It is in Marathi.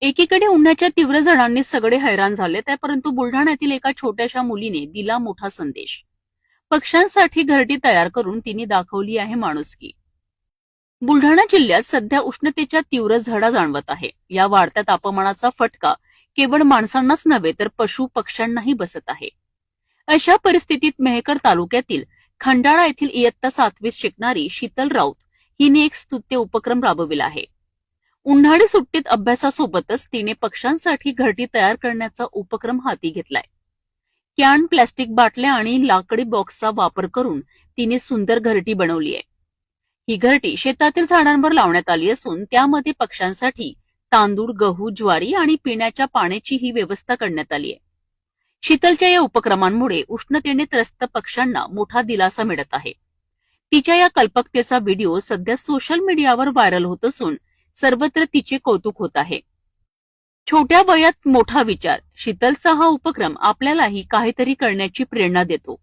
एकीकडे उन्हाच्या तीव्र झळांनी सगळे हैराण झाले, परंतु बुलढाण्यातील एका छोट्याशा मुलीने दिला मोठा संदेश. पक्ष्यांसाठी घरटी तयार करून तिने दाखवली आहे माणुसकी. बुलढाणा जिल्ह्यात सध्या उष्णतेच्या तीव्र झळा जाणवत आहे. या वाढत्या तापमानाचा फटका केवळ माणसांनाच नव्हे तर पशु पक्ष्यांनाही बसत आहे. अशा परिस्थितीत मेहकर तालुक्यातील खंडाळा येथील इयत्ता 7वीत शिकणारी शीतल राऊत हिने एक स्तुत्य उपक्रम राबविला आहे. उन्हाळी सुट्टीत अभ्यासासोबतच तिने पक्ष्यांसाठी घरटी तयार करण्याचा उपक्रम हाती घेतलाय. कॅन, प्लास्टिक बाटल्या आणि लाकडी बॉक्सचा वापर करून तिने सुंदर घरटी बनवली आहे. ही घरटी शेतातील झाडांवर लावण्यात आली असून त्यामध्ये पक्ष्यांसाठी तांदूळ, गहू, ज्वारी आणि पिण्याच्या पाण्याची ही व्यवस्था करण्यात आली आहे. शीतलच्या या उपक्रमांमुळे उष्णतेने त्रस्त पक्ष्यांना मोठा दिलासा मिळत आहे. तिच्या या कल्पकतेचा व्हिडिओ सध्या सोशल मीडियावर व्हायरल होत असून सर्वत्र तिचे कौतुक होत आहे. छोट्या वयात मोठा विचार, शीतलचा हा उपक्रम आपल्यालाही काहीतरी करण्याची प्रेरणा देतो.